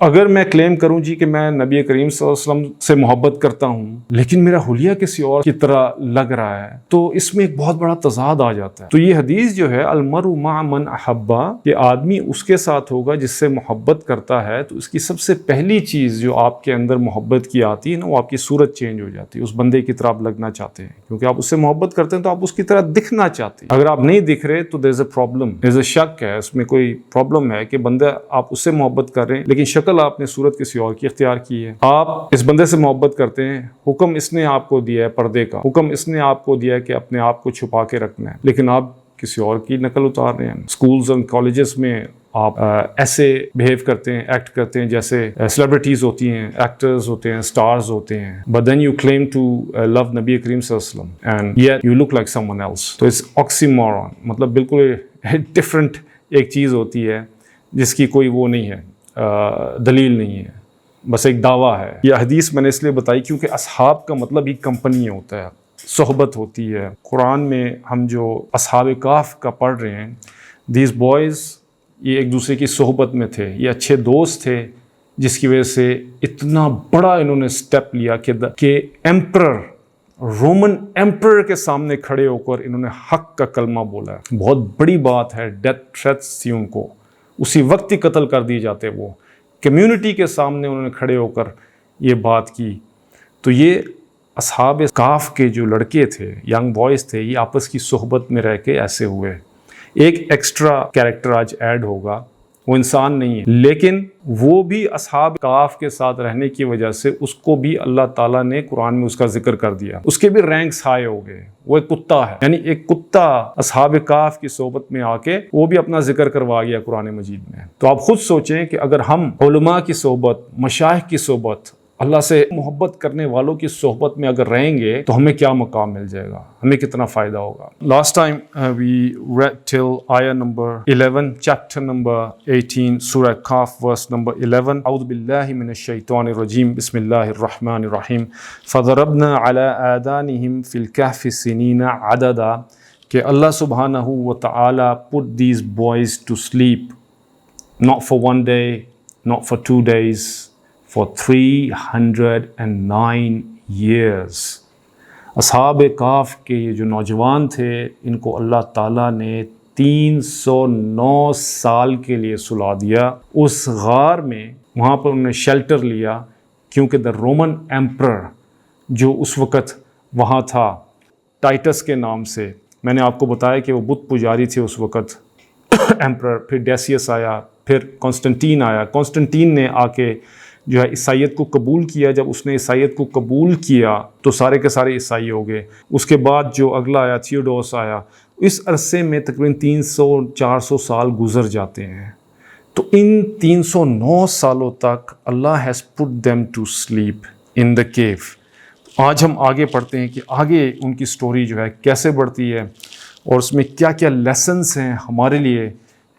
اگر میں کلیم کروں جی کہ میں نبی کریم صلی اللہ علیہ وسلم سے محبت کرتا ہوں لیکن میرا حلیہ کسی اور کی طرح لگ رہا ہے تو اس میں ایک بہت بڑا تضاد آ جاتا ہے۔ تو یہ حدیث جو ہے المرء مع من احبا، کہ آدمی اس کے ساتھ ہوگا جس سے محبت کرتا ہے، تو اس کی سب سے پہلی چیز جو آپ کے اندر محبت کی آتی ہے نا، وہ آپ کی صورت چینج ہو جاتی ہے، اس بندے کی طرح آپ لگنا چاہتے ہیں، کیونکہ آپ اس سے محبت کرتے ہیں تو آپ اس کی طرح دکھنا چاہتے ہیں۔ اگر آپ نہیں دکھ رہے تو there's a problem، there's a شک ہے، اس میں کوئی پرابلم ہے کہ بندہ آپ اس سے محبت کر رہے ہیں لیکن شکل آپ نے صورت کسی اور کی اختیار کی ہے۔ آپ اس بندے سے محبت کرتے ہیں، حکم اس نے آپ کو دیا ہے پردے کا، حکم اس نے آپ کو دیا ہے کہ اپنے آپ کو چھپا کے رکھنا ہے، لیکن آپ کسی اور کی نقل اتار رہے ہیں۔ اسکولز اور کالجز میں آپ ایسے بہیو کرتے ہیں، ایکٹ کرتے ہیں جیسے سیلیبریٹیز ہوتی ہیں، ایکٹرز ہوتے ہیں، سٹارز ہوتے ہیں، but then you claim to love نبی کریم صلی اللہ علیہ وسلم and yet you look like someone else۔ تو it's oxymoron، مطلب بالکل ڈفرینٹ ایک چیز ہوتی ہے جس کی کوئی وہ نہیں ہے، دلیل نہیں ہے، بس ایک دعویٰ ہے۔ یہ حدیث میں نے اس لیے بتائی کیونکہ اصحاب کا مطلب ہی کمپنی ہوتا ہے، صحبت ہوتی ہے۔ قرآن میں ہم جو اصحاب کہف کا پڑھ رہے ہیں، دیز بوائز یہ ایک دوسرے کی صحبت میں تھے، یہ اچھے دوست تھے، جس کی وجہ سے اتنا بڑا انہوں نے سٹیپ لیا کہ ایمپرر، رومن ایمپرر کے سامنے کھڑے ہو کر انہوں نے حق کا کلمہ بولا ہے۔ بہت بڑی بات ہے، ڈیتھ تھریٹس تھی ان کو، اسی وقت ہی قتل کر دیے جاتے، وہ کمیونٹی کے سامنے انہوں نے کھڑے ہو کر یہ بات کی۔ تو یہ اصحاب کہف کے جو لڑکے تھے، ینگ بوائز تھے، یہ آپس کی صحبت میں رہ کے ایسے ہوئے۔ ایک ایکسٹرا کیریکٹر آج ایڈ ہوگا، وہ انسان نہیں ہے لیکن وہ بھی اصحاب کہف کے ساتھ رہنے کی وجہ سے اس کو بھی اللہ تعالیٰ نے قرآن میں اس کا ذکر کر دیا، اس کے بھی رینکس ہائی ہو گئے۔ وہ ایک کتا ہے، یعنی ایک کتا اصحاب کہف کی صحبت میں آ کے وہ بھی اپنا ذکر کروا گیا قرآن مجید میں۔ تو آپ خود سوچیں کہ اگر ہم علماء کی صحبت، مشائخ کی صحبت، اللہ سے محبت کرنے والوں کی صحبت میں اگر رہیں گے تو ہمیں کیا مقام مل جائے گا، ہمیں کتنا فائدہ ہوگا۔ Last time we read till آیا نمبر 11 چیپٹر نمبر 18 سورہ کہف ورس نمبر 11۔ اعوذ باللہ من الشیطان الرجیم، بسم اللہ الرحمن الرحیم۔ فضربنا علی آذانہم فی الکہف سنین عددا، کہ اللہ سبحانہ و تعالی put these boys to sleep not for one day, not for 2 days, for 309 years۔ اصحاب کہف کے یہ جو نوجوان تھے، ان کو اللہ تعالیٰ نے 309 سال کے لیے سلا دیا اس غار میں۔ وہاں پر انہوں نے شیلٹر لیا کیونکہ دا رومن ایمپرر جو اس وقت وہاں تھا، ٹائٹس کے نام سے، میں نے آپ کو بتایا کہ وہ بت پجاری تھے اس وقت، ایمپرر، پھر ڈیسیس آیا، پھر کانسٹنٹین آیا۔ کانسٹنٹین نے آ کے جو ہے عیسائیت کو قبول کیا۔ جب اس نے عیسائیت کو قبول کیا تو سارے کے سارے عیسائی ہو گئے۔ اس کے بعد جو اگلا آیا تھیوڈوس آیا، اس عرصے میں تقریباً 300-400 سال گزر جاتے ہیں۔ تو ان 309 سالوں تک Allah has put them to sleep in the cave. آج ہم آگے پڑھتے ہیں کہ آگے ان کی سٹوری جو ہے کیسے بڑھتی ہے اور اس میں کیا کیا لیسنس ہیں ہمارے لیے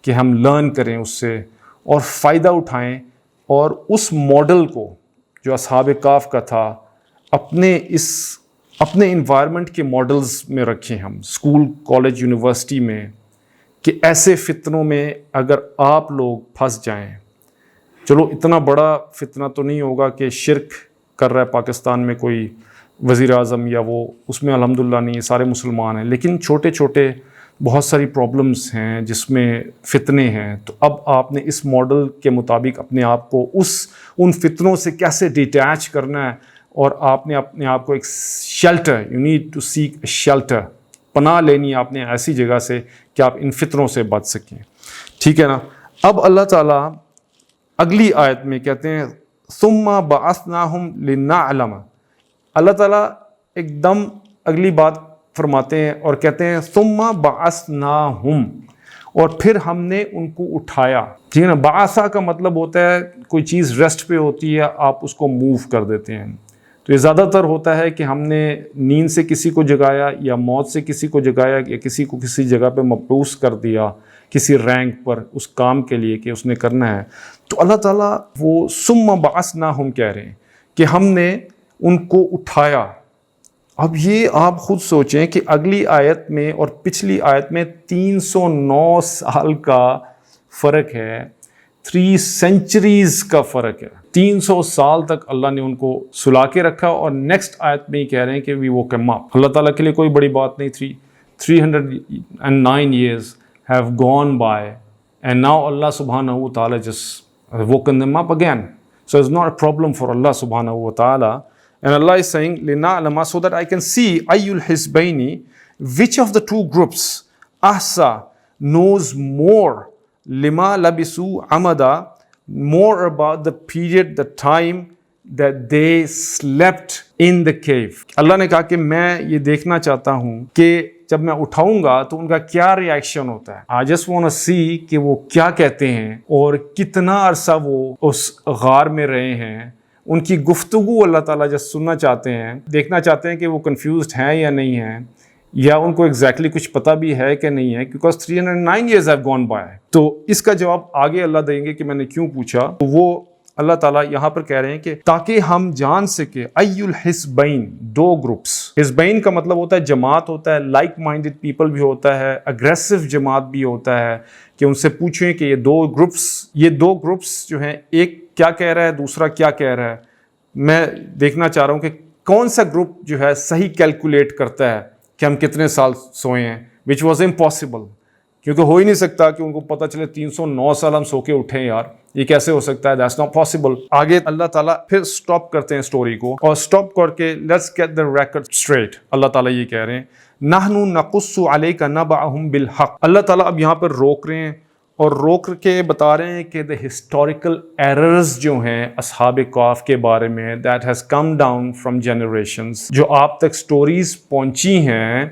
کہ ہم لرن کریں اس سے اور فائدہ اٹھائیں، اور اس ماڈل کو جو اصحاب کہف کا تھا اپنے انوائرمنٹ کے ماڈلز میں رکھیں ہم، اسکول، کالج، یونیورسٹی میں، کہ ایسے فتنوں میں اگر آپ لوگ پھنس جائیں، چلو اتنا بڑا فتنہ تو نہیں ہوگا کہ شرک کر رہا ہے پاکستان میں کوئی وزیر اعظم یا وہ، اس میں الحمدللہ نہیں، سارے مسلمان ہیں، لیکن چھوٹے چھوٹے بہت ساری پرابلمز ہیں جس میں فتنے ہیں۔ تو اب آپ نے اس ماڈل کے مطابق اپنے آپ کو ان فتنوں سے کیسے ڈیٹیچ کرنا ہے، اور آپ نے اپنے آپ کو ایک shelter, you need to seek a shelter, پناہ لینی ہے آپ نے ایسی جگہ سے کہ آپ ان فتنوں سے بچ سکیں، ٹھیک ہے نا۔ اب اللہ تعالیٰ اگلی آیت میں کہتے ہیں ثم بعثناہم لنعلم، اللہ تعالیٰ ایک دم اگلی بات فرماتے ہیں اور کہتے ہیں ثم بعثناہم، اور پھر ہم نے ان کو اٹھایا، ٹھیک ہے نا۔ بعثا کا مطلب ہوتا ہے کوئی چیز ریسٹ پہ ہوتی ہے، آپ اس کو موو کر دیتے ہیں۔ تو یہ زیادہ تر ہوتا ہے کہ ہم نے نیند سے کسی کو جگایا یا موت سے کسی کو جگایا یا کسی کو کسی جگہ پہ مبعوث کر دیا کسی رینک پر اس کام کے لیے کہ اس نے کرنا ہے۔ تو اللہ تعالیٰ وہ ثم بعثناہم کہہ رہے ہیں کہ ہم نے ان کو اٹھایا۔ اب یہ آپ خود سوچیں کہ اگلی آیت میں اور پچھلی آیت میں 309 سال کا فرق ہے۔ 3 سینچریز کا فرق ہے. 300 سال تک اللہ نے ان کو سلا کے رکھا اور نیکسٹ آیت میں ہی کہہ رہے ہیں کہ وی woke him up. اللہ تعالیٰ کے لیے کوئی بڑی بات نہیں. 309 years have gone by and now Allah subhanahu wa ta'ala just woken them up again. So it's not a problem for Allah subhanahu wa ta'ala. And Allah is saying, لِنَعْلَمَ, so that I can see أَيُّ الْحِزْبَيْنِ, which of the two groups, أَحْسَى, knows more, لِمَا لَبِسُوا عَمَدًا, more about the period, the time that they slept in the cave. اللہ نے کہا کہ میں یہ دیکھنا چاہتا ہوں کہ جب میں اٹھاؤں گا تو ان کا کیا ریاکشن ہوتا ہے. I just want to see کہ وہ کیا کہتے ہیں اور کتنا عرصہ وہ اس غار میں رہے ہیں. ان کی گفتگو اللہ تعالیٰ جس سننا چاہتے ہیں, دیکھنا چاہتے ہیں کہ وہ کنفیوزڈ ہیں یا نہیں ہیں, یا ان کو ایگزیکٹلی کچھ پتہ بھی ہے کہ نہیں ہے, کیونکہ 309 years have gone by. تو اس کا جواب آگے اللہ دیں گے کہ میں نے کیوں پوچھا. تو وہ اللہ تعالیٰ یہاں پر کہہ رہے ہیں کہ تاکہ ہم جان سکے ای الحزبین, 2 گروپس. حزبین کا مطلب ہوتا ہے جماعت ہوتا ہے, لائک مائنڈڈ پیپل بھی ہوتا ہے, اگریسو جماعت بھی ہوتا ہے, کہ ان سے پوچھیں کہ یہ 2 گروپس جو ہیں, ایک کیا کہہ رہا ہے, دوسرا کیا کہہ رہا ہے. میں دیکھنا چاہ رہا ہوں کہ کون سا گروپ جو ہے صحیح کیلکولیٹ کرتا ہے کہ ہم کتنے سال سوئے ہیں, وچ واز امپاسبل, کیونکہ ہو ہی نہیں سکتا کہ ان کو پتہ چلے 309 سال ہم سو کے اٹھیں. یار یہ کیسے ہو سکتا ہے, دیٹس ناٹ پاسبل. آگے اللہ تعالیٰ پھر سٹاپ کرتے ہیں سٹوری کو, اور سٹاپ کر کے let's get the record straight. اللہ تعالیٰ یہ کہہ رہے ہیں نحن نقص علیک نبأہم بالحق. اللہ تعالیٰ اب یہاں پر روک رہے ہیں اور روک کے بتا رہے ہیں کہ the historical errors جو ہیں اصحاب کہف کے بارے میں, that has come down from generations, جو آپ تک سٹوریز پہنچی ہیں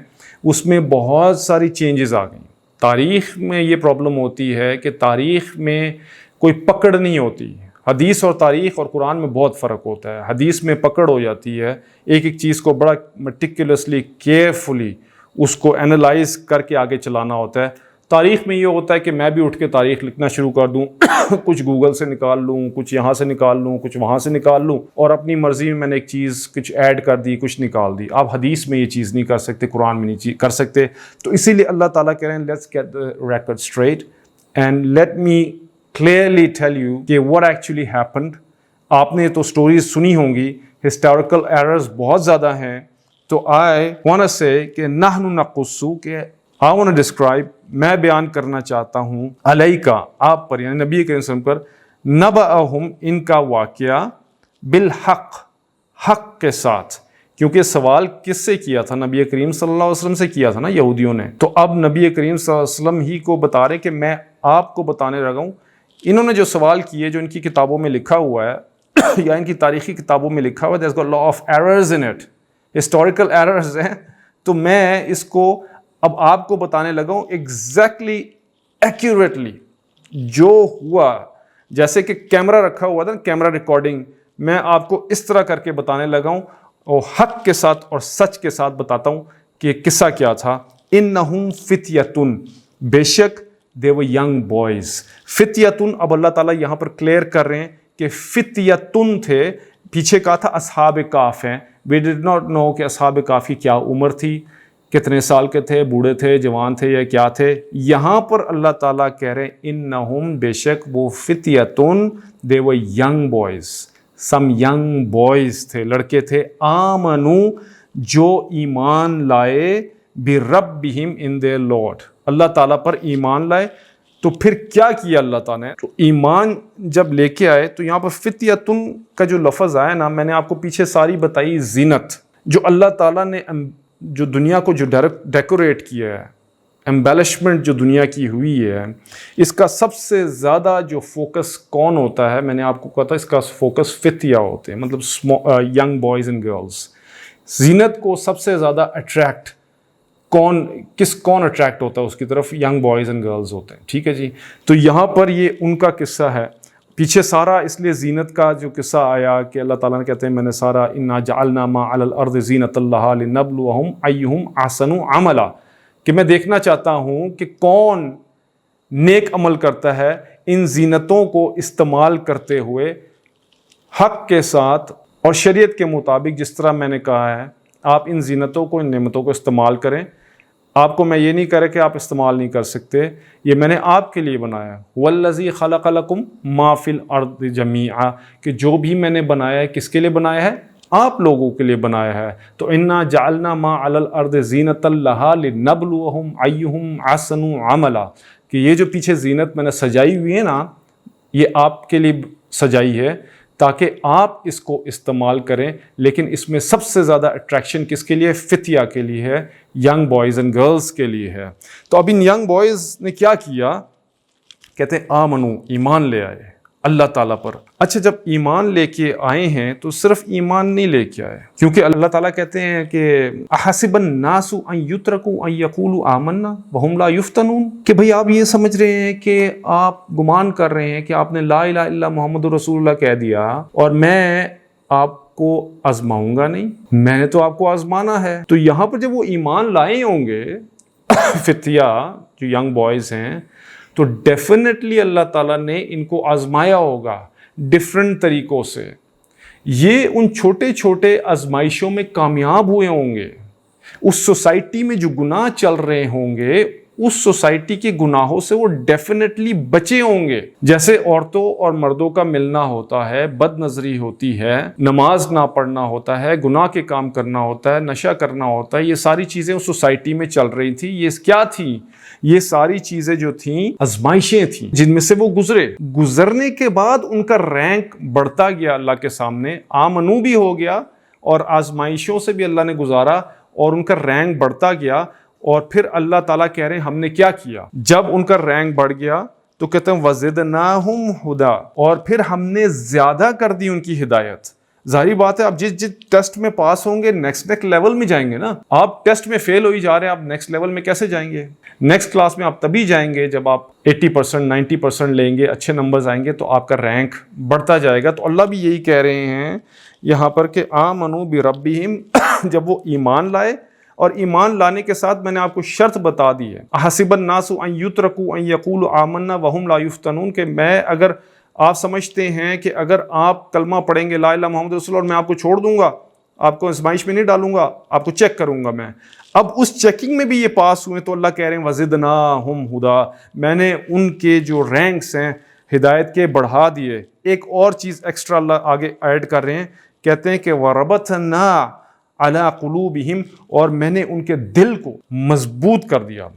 اس میں بہت ساری چینجز آ گئیں. تاریخ میں یہ پرابلم ہوتی ہے کہ تاریخ میں کوئی پکڑ نہیں ہوتی. حدیث اور تاریخ اور قرآن میں بہت فرق ہوتا ہے. حدیث میں پکڑ ہو جاتی ہے, ایک ایک چیز کو بڑا میٹیکولسلی کیئرفلی اس کو انالائز کر کے آگے چلانا ہوتا ہے. تاریخ میں یہ ہوتا ہے کہ میں بھی اٹھ کے تاریخ لکھنا شروع کر دوں, کچھ گوگل سے نکال لوں, کچھ یہاں سے نکال لوں, کچھ وہاں سے نکال لوں, اور اپنی مرضی میں نے ایک چیز کچھ ایڈ کر دی, کچھ نکال دی. آپ حدیث میں یہ چیز نہیں کر سکتے, قرآن میں نہیں کر سکتے. تو اسی لیے اللہ تعالیٰ کہہ رہے ہیں let's get the record straight and let me clearly tell you کہ what actually happened. آپ نے تو سٹوریز سنی ہوں گی, ہسٹوریکل ایررز بہت زیادہ ہیں. تو I want to say کہ نحن نقص, کہ I want to describe, میں بیان کرنا چاہتا ہوں علیکا, آپ پر, یعنی نبی کریم صلی اللہ علیہ وسلم پر, نبأہم, ان کا واقعہ, بالحق, حق کے ساتھ. کیونکہ سوال کس سے کیا تھا؟ نبی کریم صلی اللہ علیہ وسلم سے کیا تھا نا یہودیوں نے. تو اب نبی کریم صلی اللہ علیہ وسلم ہی کو بتا رہے کہ میں آپ کو بتانے لگا ہوں. انہوں نے جو سوال کیے, جو ان کی کتابوں میں لکھا ہوا ہے یا ان کی تاریخی کتابوں میں لکھا ہوا ہے, there's got a lot of errors in it, historical errors ہیں. تو میں اس کو اب آپ کو بتانے لگا ہوں ایگزیکٹلی ایکوریٹلی جو ہوا, جیسے کہ کیمرہ رکھا ہوا تھا, کیمرہ ریکارڈنگ, میں آپ کو اس طرح کر کے بتانے لگا ہوں, اور حق کے ساتھ اور سچ کے ساتھ بتاتا ہوں کہ یہ قصہ کیا تھا. انہم فتیتن, بے شک they were young boys. فتیتن, اب اللہ تعالیٰ یہاں پر کلیئر کر رہے ہیں کہ فتیتن تھے, پیچھے کہا تھا اصحاب کہف ہیں. we did not know کہ اصحاب کہف کی کیا عمر تھی, کتنے سال کے تھے, بوڑھے تھے, جوان تھے یا کیا تھے. یہاں پر اللہ تعالیٰ کہہ رہے ہیں انہم, بے شک وہ فتیتن, they were young boys, some young boys تھے, لڑکے تھے, آمنو, جو ایمان لائے, بربہم, in their Lord, اللہ تعالیٰ پر ایمان لائے. تو پھر کیا کیا اللہ تعالیٰ نے؟ تو ایمان جب لے کے آئے, تو یہاں پر فتیتن کا جو لفظ آیا نا, میں نے آپ کو پیچھے ساری بتائی زینت, جو اللہ تعالیٰ نے جو دنیا کو جو ڈیکوریٹ کیا ہے, ایمبیلشمنٹ جو دنیا کی ہوئی ہے, اس کا سب سے زیادہ جو فوکس کون ہوتا ہے؟ میں نے آپ کو کہا تھا اس کا فوکس فتیہ ہوتے ہیں, مطلب ینگ بوائز اینڈ گرلز. زینت کو سب سے زیادہ اٹریکٹ کون اٹریکٹ ہوتا ہے اس کی طرف؟ ینگ بوائز اینڈ گرلز ہوتے ہیں. ٹھیک ہے جی. تو یہاں پر یہ ان کا قصہ ہے. پیچھے سارا اس لیے زینت کا جو قصہ آیا کہ اللہ تعالیٰ نے کہتے ہیں میں نے سارا انا جعلنا ما علی الارض زینۃ لہا لنبلوہم ایہم احسن عملا, کہ میں دیکھنا چاہتا ہوں کہ کون نیک عمل کرتا ہے ان زینتوں کو استعمال کرتے ہوئے حق کے ساتھ اور شریعت کے مطابق. جس طرح میں نے کہا ہے, آپ ان زینتوں کو, ان نعمتوں کو استعمال کریں آپ کو میں یہ نہیں کہہ رہا کہ آپ استعمال نہیں کر سکتے، یہ میں نے آپ کے لیے بنایا۔ وَالَّذِي خَلَقَ لَكُم مَا فِي الْأَرْضِ جَمِيعًا، کہ جو بھی میں نے بنایا ہے کس کے لیے بنایا ہے؟ آپ لوگوں کے لیے بنایا ہے۔ تو اِنَّا جَعَلْنَا مَا عَلَى الْأَرْضِ زِينَةً لَهَا لِنَبْلُوَهُمْ أَيُّهُمْ أَحْسَنُ عَمَلًا، کہ یہ جو پیچھے زینت میں نے سجائی ہوئی ہے نا، یہ آپ کے لیے سجائی ہے تاکہ آپ اس کو استعمال کریں، لیکن اس میں سب سے زیادہ اٹریکشن کس کے لیے؟ فتیہ کے لیے ہے، ینگ بوائز اینڈ گرلز کے لیے ہے۔ تو اب ان ینگ بوائز نے کیا کیا؟ کہتے ہیں آمنو، ایمان لے آئے اللہ تعالیٰ پر۔ اچھا، جب ایمان لے کے آئے ہیں تو صرف ایمان نہیں لے کے آئے، کیونکہ اللہ تعالیٰ کہتے ہیں کہ احسب الناس ان یترکوا ان یقولوا آمنا وہم لا یفتنون، کہ بھئی آپ یہ سمجھ رہے ہیں کہ آپ گمان کر رہے ہیں کہ آپ نے لا الہ الا محمد رسول اللہ کہہ دیا اور میں آپ کو آزماؤں گا نہیں، میں نے تو آپ کو آزمانا ہے۔ تو یہاں پر جب وہ ایمان لائے ہوں گے فتیہ جو ینگ بوائز ہیں، تو ڈیفینیٹلی اللہ تعالیٰ نے ان کو آزمایا ہوگا ڈفرینٹ طریقوں سے۔ یہ ان چھوٹے چھوٹے آزمائشوں میں کامیاب ہوئے ہوں گے، اس سوسائٹی میں جو گناہ چل رہے ہوں گے اس سوسائٹی کے گناہوں سے وہ ڈیفینیٹلی بچے ہوں گے۔ جیسے عورتوں اور مردوں کا ملنا ہوتا ہے، بد نظری ہوتی ہے، نماز نہ پڑھنا ہوتا ہے، گناہ کے کام کرنا ہوتا ہے، نشہ کرنا ہوتا ہے، یہ ساری چیزیں اس سوسائٹی میں چل رہی تھی۔ یہ کیا تھی؟ یہ ساری چیزیں جو تھیں آزمائشیں تھیں جن میں سے وہ گزرنے کے بعد ان کا رینک بڑھتا گیا اللہ کے سامنے، آمنو بھی ہو گیا اور آزمائشوں سے بھی اللہ نے گزارا اور ان کا رینک بڑھتا گیا۔ اور پھر اللہ تعالیٰ کہہ رہے ہیں ہم نے کیا کیا؟ جب ان کا رینک بڑھ گیا تو کہتے ہیں وَزِدْنَاهُمْ هُدًى، اور پھر ہم نے زیادہ کر دی ان کی ہدایت۔ ظاہری بات ہے، آپ جس ٹیسٹ میں پاس ہوں گے نیکسٹ لیول میں جائیں گے نا۔ آپ ٹیسٹ میں فیل ہوئی جا رہے ہیں، آپ نیکسٹ لیول میں کیسے جائیں گے؟ نیکسٹ کلاس میں آپ تبھی جائیں گے جب آپ 80% 90% لیں گے، اچھے نمبرز آئیں گے تو آپ کا رینک بڑھتا جائے گا۔ تو اللہ بھی یہی کہہ رہے ہیں یہاں پر کہ آمنوا بربہم، جب وہ ایمان لائے، اور ایمان لانے کے ساتھ میں نے آپ کو شرط بتا دی ہے، احسب الناس ان یترکوا ان یقولوا آمنا وہم لا یفتنون، کہ میں اگر آپ سمجھتے ہیں کہ اگر آپ کلمہ پڑھیں گے لا الہ محمد رسول اور میں آپ کو چھوڑ دوں گا، آپ کو آزمائش میں نہیں ڈالوں گا، آپ کو چیک کروں گا میں۔ اب اس چیکنگ میں بھی یہ پاس ہوئے تو اللہ کہہ رہے ہیں وزدناہم ہدا، میں نے ان کے جو رینکس ہیں ہدایت کے بڑھا دیے۔ ایک اور چیز ایکسٹرا اللہ آگے ایڈ کر رہے ہیں، کہتے ہیں کہ وربطنا علی قلوبہم، اور میں نے ان کے دل کو مضبوط کر دیا۔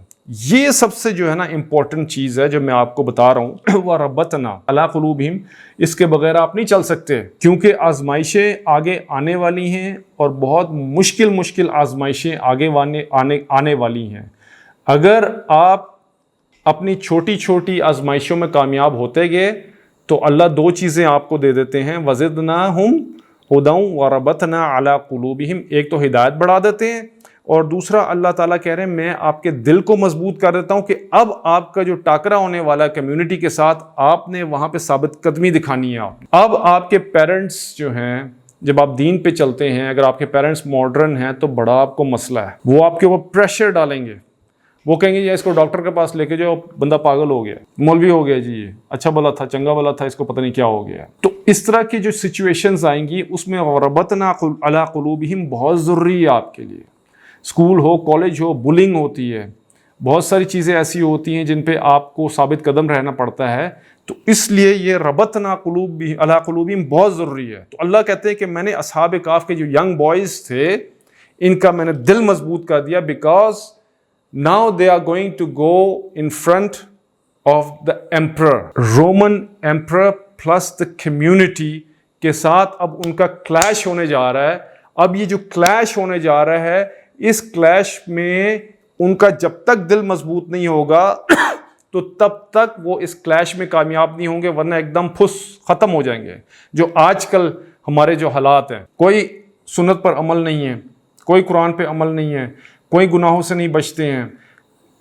یہ سب سے جو ہے نا امپورٹنٹ چیز ہے جو میں آپ کو بتا رہا ہوں، وَرَبَّتْنَا عَلَىٰ قُلُوبِهِمْ، اس کے بغیر آپ نہیں چل سکتے، کیونکہ آزمائشیں آگے آنے والی ہیں اور بہت مشکل آزمائشیں آگے آنے والی ہیں۔ اگر آپ اپنی چھوٹی چھوٹی آزمائشوں میں کامیاب ہوتے گئے تو اللہ دو چیزیں آپ کو دے دیتے ہیں، وَزِدْنَاهُمْ ہُدًى وَرَبَطْنَا عَلَىٰ قُلُوبِهِمْ، ایک تو ہدایت بڑھا دیتے ہیں، اور دوسرا اللہ تعالیٰ کہہ رہے ہیں میں آپ کے دل کو مضبوط کر دیتا ہوں کہ اب آپ کا جو ٹاکرا ہونے والا ہے کمیونٹی کے ساتھ، آپ نے وہاں پہ ثابت قدمی دکھانی ہے۔ اب آپ کے پیرنٹس جو ہیں، جب آپ دین پہ چلتے ہیں، اگر آپ کے پیرنٹس ماڈرن ہیں تو بڑا آپ کو مسئلہ ہے، وہ آپ کے اوپر پریشر ڈالیں گے، وہ کہیں گے یہ اس کو ڈاکٹر کے پاس لے کے جاؤ، بندہ پاگل ہو گیا، مولوی ہو گیا جی، یہ اچھا بلا تھا، چنگا بلا تھا، اس کو پتہ نہیں کیا ہو گیا۔ تو اس طرح کی جو سچویشنز آئیں گی اس میں ربطنا علی قلوبہم بہت ضروری ہے آپ کے لیے۔ اسکول ہو، کالج ہو، بلنگ ہوتی ہے، بہت ساری چیزیں ایسی ہوتی ہیں جن پہ آپ کو ثابت قدم رہنا پڑتا ہے، تو اس لیے یہ ربطنا علی قلوبہم بہت ضروری ہے۔ تو اللہ کہتے ہیں کہ میں نے اصحاب کہف کے جو ینگ بوائز تھے ان کا میں نے دل مضبوط کر دیا، because now they are going to go in front of the emperor, Roman emperor plus the community کے ساتھ اب ان کا کلیش ہونے جا رہا ہے۔ اب یہ جو کلیش ہونے جا رہا ہے، اس کلیش میں ان کا جب تک دل مضبوط نہیں ہوگا تو تب تک وہ اس کلیش میں کامیاب نہیں ہوں گے، ورنہ ایک دم پھس ختم ہو جائیں گے۔ جو آج کل ہمارے جو حالات ہیں، کوئی سنت پر عمل نہیں ہے، کوئی قرآن پہ عمل نہیں ہے، کوئی گناہوں سے نہیں بچتے ہیں،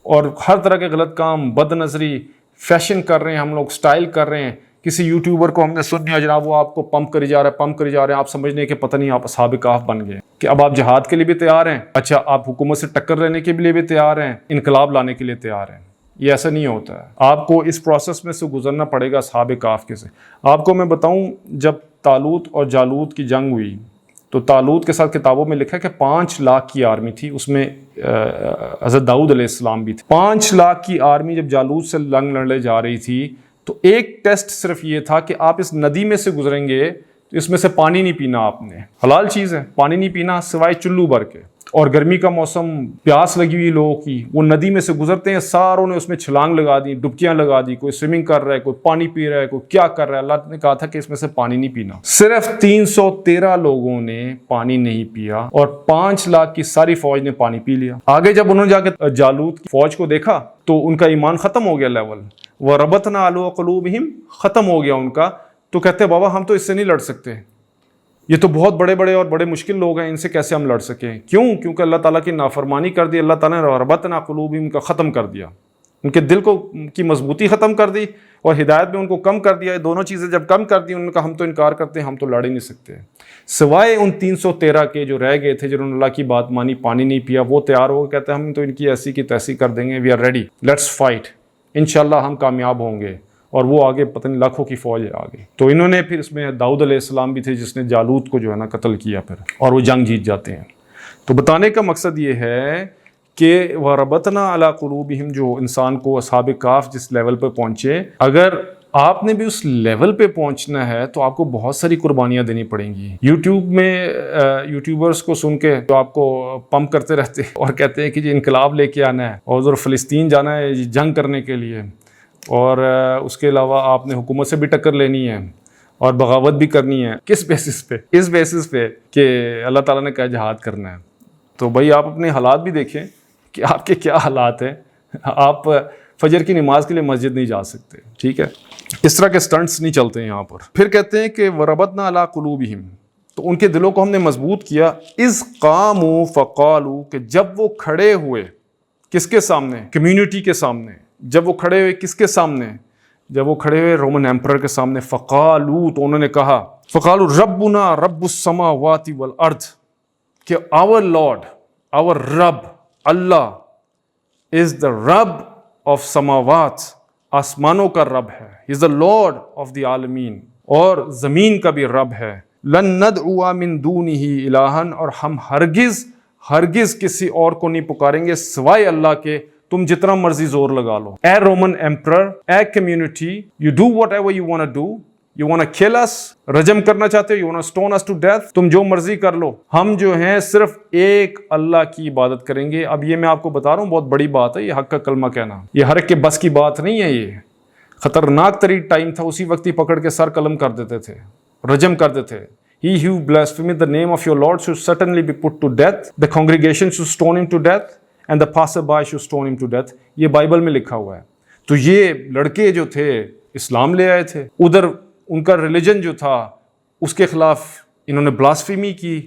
اور ہر طرح کے غلط کام، بد نظری، فیشن کر رہے ہیں، ہم لوگ سٹائل کر رہے ہیں۔ کسی یوٹیوبر کو ہم نے سن لیا جناب وہ آپ کو پمپ کری جا رہا ہے، آپ سمجھنے کہ پتہ نہیں آپ اصحاب کہف بن گئے، کہ اب آپ جہاد کے لیے بھی تیار ہیں، اچھا آپ حکومت سے ٹکر لینے کے لیے بھی تیار ہیں، انقلاب لانے کے لیے تیار ہیں۔ یہ ایسا نہیں ہوتا ہے، آپ کو اس پروسیس میں سے گزرنا پڑے گا اصحاب کہف کے سے۔ آپ کو میں بتاؤں، جب طالوت اور جالوت کی جنگ ہوئی تو طالوت کے ساتھ کتابوں میں لکھا ہے کہ 5 لاکھ کی آرمی تھی، اس میں حضرت داؤد علیہ السلام بھی تھے۔ 5 لاکھ کی آرمی جب جالوت سے لنگ لڑنے جا رہی تھی تو ایک ٹیسٹ صرف یہ تھا کہ آپ اس ندی میں سے گزریں گے تو اس میں سے پانی نہیں پینا، آپ نے حلال چیز ہے، پانی نہیں پینا سوائے چلو بھر کے، اور گرمی کا موسم، پیاس لگی ہوئی لوگوں کی، وہ ندی میں سے گزرتے ہیں، ساروں نے اس میں چھلانگ لگا دی، ڈبکیاں لگا دی، کوئی سوئمنگ کر رہا ہے، کوئی پانی پی رہا ہے، کوئی کیا کر رہا ہے۔ اللہ نے کہا تھا کہ اس میں سے پانی نہیں پینا۔ صرف 313 لوگوں نے پانی نہیں پیا اور 5 لاکھ کی ساری فوج نے پانی پی لیا۔ آگے جب انہوں نے جا کے جالوت کی فوج کو دیکھا تو ان کا ایمان ختم ہو گیا، لیول وَرَبَطْنَا عَلَىٰ قُلُوبِهِمْ ختم ہو گیا ان کا، تو کہتے بابا ہم تو اس سے نہیں لڑ سکتے، یہ تو بہت بڑے بڑے اور بڑے مشکل لوگ ہیں، ان سے کیسے ہم لڑ سکیں؟ کیوں؟ کیونکہ اللہ تعالیٰ کی نافرمانی کر دی، اللہ تعالیٰ نے ربطنا قلوبہم کا ختم کر دیا، ان کے دل کو کی مضبوطی ختم کر دی اور ہدایت میں ان کو کم کر دیا۔ یہ دونوں چیزیں جب کم کر دی، انہوں نے کہا ہم تو انکار کرتے ہیں، ہم تو لڑ ہی نہیں سکتے، سوائے ان 313 کے جو رہ گئے تھے جنہوں نے اللہ کی بات مانی، پانی نہیں پیا، وہ تیار ہو گئے، کہتے ہیں ہم تو ان کی ایسی کی تیسی کر دیں گے، we are ready, let's fight, انشاءاللہ ہم کامیاب ہوں گے۔ اور وہ آگے پتہ نہیں لاکھوں کی فوج آگے، تو انہوں نے پھر اس میں داؤد علیہ السلام بھی تھے جس نے جالوت کو جو ہے نا قتل کیا پھر، اور وہ جنگ جیت جاتے ہیں۔ تو بتانے کا مقصد یہ ہے کہ وَرَبَطْنَا عَلَىٰ قُلُوبِهِمْ جو انسان کو اصحاب کہف جس لیول پہ پہنچے، اگر آپ نے بھی اس لیول پہ پہنچنا ہے تو آپ کو بہت ساری قربانیاں دینی پڑیں گی۔ یوٹیوب میں یوٹیوبرز کو سن کے جو آپ کو پمپ کرتے رہتے اور کہتے ہیں کہ جی انقلاب لے کے آنا ہے اور ادھر فلسطین جانا ہے جنگ کرنے کے لیے، اور اس کے علاوہ آپ نے حکومت سے بھی ٹکر لینی ہے اور بغاوت بھی کرنی ہے، کس بیسس پہ؟ اس بیسس پہ کہ اللہ تعالیٰ نے کہا جہاد کرنا ہے۔ تو بھائی آپ اپنے حالات بھی دیکھیں کہ آپ کے کیا حالات ہیں، آپ فجر کی نماز کے لیے مسجد نہیں جا سکتے، ٹھیک ہے؟ اس طرح کے سٹنٹس نہیں چلتے ہیں یہاں پر۔ پھر کہتے ہیں کہ وَرَبَطْنَا عَلَىٰ قُلُوبِهِمْ، تو ان کے دلوں کو ہم نے مضبوط کیا، اِذْ قَامُوا فَقَالُوا، کہ جب وہ کھڑے ہوئے کس کے سامنے؟ کمیونٹی کے سامنے۔ جب وہ کھڑے ہوئے کس کے سامنے؟ جب وہ کھڑے ہوئے رومن ایمپرر کے سامنے، فقالو، تو انہوں نے کہا، فقالو ربنا رب السماوات والارض، کہ our Lord، our رب، اللہ is the رب of سماوات، آسمانوں کا رب ہے، he is the Lord of the عالمین، اور زمین کا بھی رب ہے، لن ندعو من دونہ الہا، اور ہم ہرگز کسی اور کو نہیں پکاریں گے سوائے اللہ کے، تم جتنا مرضی زور لگا لو۔ A Roman emperor, a community, you do whatever you want do, you want kill us, رجم کرنا چاہتے ہو، you want stone us to death, تم جو مرضی کر لو، ہم جو ہیں صرف ایک اللہ کی عبادت کریں گے۔ اب یہ میں آپ کو بتا رہا ہوں بہت بڑی بات ہے، یہ حق کا کلمہ کہنا، یہ ہر ایک کے بس کی بات نہیں ہے، یہ خطرناک ترین ٹائم تھا، اسی وقت ہی پکڑ کے سر قلم کر دیتے تھے، رجم کر دیتے تھے۔ He who blasphemeth the name of your Lord should certainly be put to death. The congregation should stone him to death, and the passerby should stone him to death. یہ بائبل میں لکھا ہوا ہے۔ تو یہ لڑکے جو تھے اسلام لے آئے تھے، ادھر ان کا ریلیجن جو تھا اس کے خلاف انہوں نے بلاسفیمی کی،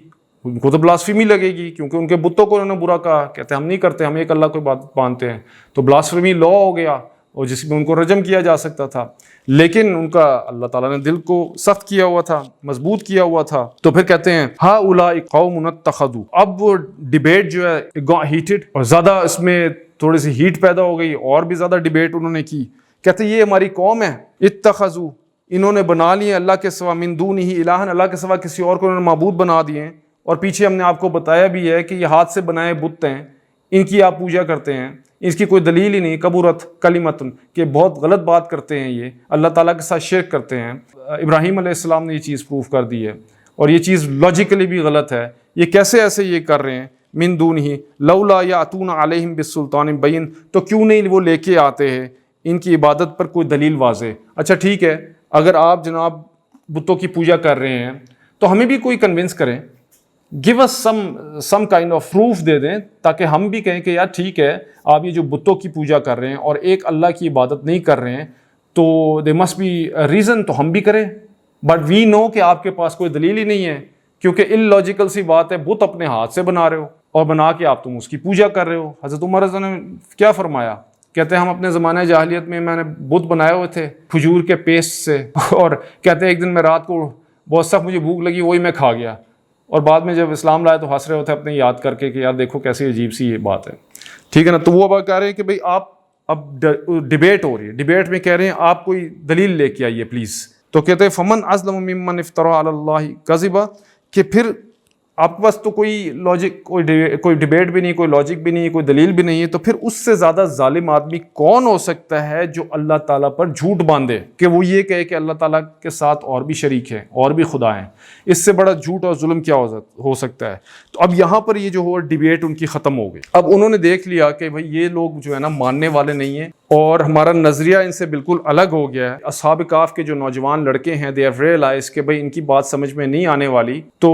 ان کو تو بلاسفیمی لگے گی کیونکہ ان کے بتوں کو انہوں نے برا کہا، کہتے ہم نہیں کرتے، ہم ایک اللہ کو بات مانتے ہیں، تو بلاسفیمی لا ہو گیا اور جس میں ان کو رجم کیا جا سکتا تھا، لیکن ان کا اللہ تعالیٰ نے دل کو سخت کیا ہوا تھا، مضبوط کیا ہوا تھا۔ تو پھر کہتے ہیں ہؤلاء قوم اتخذوا، اب وہ ڈیبیٹ جو ہے گاٹ ہیٹڈ اور زیادہ اس میں تھوڑی سی ہیٹ پیدا ہو گئی اور بھی زیادہ ڈیبیٹ انہوں نے کی۔ کہتے ہیں یہ ہماری قوم ہے، اتخذوا، انہوں نے بنا لیے اللہ کے سوا، من دونہ الہا، اللہ کے سوا کسی اور کو انہوں نے معبود بنا دیے ہیں، اور پیچھے ہم نے آپ کو بتایا بھی ہے کہ یہ ہاتھ سے بنائے بت ہیں، ان کی آپ پوجا کرتے ہیں، اس کی کوئی دلیل ہی نہیں، کبورت کلمتن، کہ بہت غلط بات کرتے ہیں، یہ اللہ تعالیٰ کے ساتھ شرک کرتے ہیں۔ ابراہیم علیہ السلام نے یہ چیز پروف کر دی ہے، اور یہ چیز لاجیکلی بھی غلط ہے، یہ کیسے ایسے یہ کر رہے ہیں؟ من دونہ لولا یاتون علیہم بالسلطان بین، تو کیوں نہیں وہ لے کے آتے ہیں ان کی عبادت پر کوئی دلیل واضح۔ اچھا ٹھیک ہے، اگر آپ جناب بتوں کی پوجا کر رہے ہیں تو ہمیں بھی کوئی کنونس کریں، give us some kind of proof دے دیں تاکہ ہم بھی کہیں کہ یار ٹھیک ہے، آپ یہ جو بتوں کی پوجا کر رہے ہیں اور ایک اللہ کی عبادت نہیں کر رہے ہیں تو دے مسٹ بی ریزن، تو ہم بھی کریں، بٹ وی نو کہ آپ کے پاس کوئی دلیل ہی نہیں ہے، کیونکہ ان لاجیکل سی بات ہے، بت اپنے ہاتھ سے بنا رہے ہو اور بنا کے آپ تم اس کی پوجا کر رہے ہو۔ حضرت عمر رضی اللہ عنہ نے کیا فرمایا؟ کہتے ہیں ہم اپنے زمانہ جاہلیت میں نے بت بنائے ہوئے تھے کھجور کے پیسٹ سے، اور کہتے ہیں ایک دن میں رات کو بہت سخت مجھے بھوک لگی، وہی میں کھا گیا، اور بعد میں جب اسلام لائے تو ہنس رہے ہوتے اپنے یاد کر کے کہ یار دیکھو کیسی عجیب سی یہ بات ہے، ٹھیک ہے نا۔ تو وہ اب کہہ رہے ہیں کہ بھئی آپ اب ڈیبیٹ ہو رہی ہے، ڈیبیٹ میں کہہ رہے ہیں آپ کوئی دلیل لے کے آئیے پلیز۔ تو کہتے ہیں فمن اظلم ممن افترى علی اللہ کذبا، کہ پھر آپ کے پاس تو کوئی لاجک، کوئی ڈیبیٹ بھی نہیں، کوئی لاجک بھی نہیں، کوئی دلیل بھی نہیں ہے، تو پھر اس سے زیادہ ظالم آدمی کون ہو سکتا ہے جو اللہ تعالیٰ پر جھوٹ باندھے کہ وہ یہ کہے کہ اللہ تعالیٰ کے ساتھ اور بھی شریک ہیں، اور بھی خدا ہیں؟ اس سے بڑا جھوٹ اور ظلم کیا ہو سکتا ہے؟ تو اب یہاں پر یہ جو ہو ڈیبیٹ ان کی ختم ہو گئی. اب انہوں نے دیکھ لیا کہ بھائی یہ لوگ جو ہے نا ماننے والے نہیں ہیں، اور ہمارا نظریہ ان سے بالکل الگ ہو گیا ہے. اصحاب کہف کے جو نوجوان لڑکے ہیں they have realized کہ بھائی ان کی بات سمجھ میں نہیں آنے والی، تو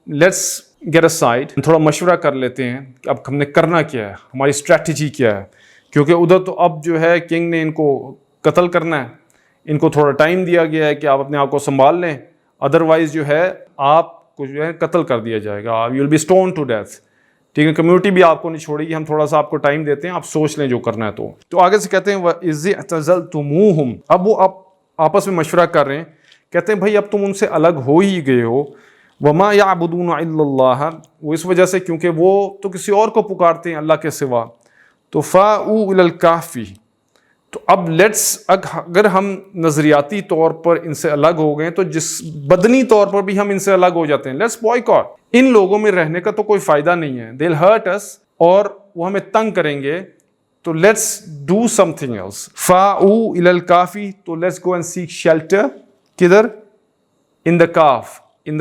لیٹس گیٹ اے سائڈ، تھوڑا مشورہ کر لیتے ہیں کہ اب ہم نے کرنا کیا ہے، ہماری اسٹریٹجی کیا ہے. کیونکہ ادھر تو اب جو ہے کنگ نے ان کو قتل کرنا ہے، ان کو تھوڑا ٹائم دیا گیا ہے کہ آپ اپنے آپ کو سنبھال لیں، ادروائز جو ہے آپ کو جو ہے قتل کر دیا جائے گا، you will be stoned to death. ٹھیک ہے، کمیونٹی بھی آپ کو نہیں چھوڑے گی، ہم تھوڑا سا آپ کو ٹائم دیتے ہیں، آپ سوچ لیں جو کرنا ہے. تو آگے سے کہتے ہیں وَإِذِ اعْتَزَلْتُمُوهُمْ، اب وہ آپس میں مشورہ کر رہے ہیں، کہتے ہیں بھائی اب تم ان سے الگ ہو ہی گئے ہو. وَمَا يَعْبُدُونَ إِلَّا اللَّهَ، وہ اس وجہ سے کیونکہ وہ تو کسی اور کو پکارتے ہیں اللہ کے سوا. تو فَاؤُوا إِلَى الْكَهْفِ، تو اب اگر ہم نظریاتی طور پر ان سے الگ ہو گئے تو جس بدنی طور پر بھی ہم ان سے الگ ہو جاتے ہیں. لیٹس بوائکاٹ، ان لوگوں میں رہنے کا تو کوئی فائدہ نہیں ہے. they'll hurt us، اور وہ ہمیں تنگ کریں گے، تو لیٹس ڈو something else. فَاؤُوا إِلَى الْكَهْفِ، تو let's go and seek shelter. کدھر؟ in the کاف، in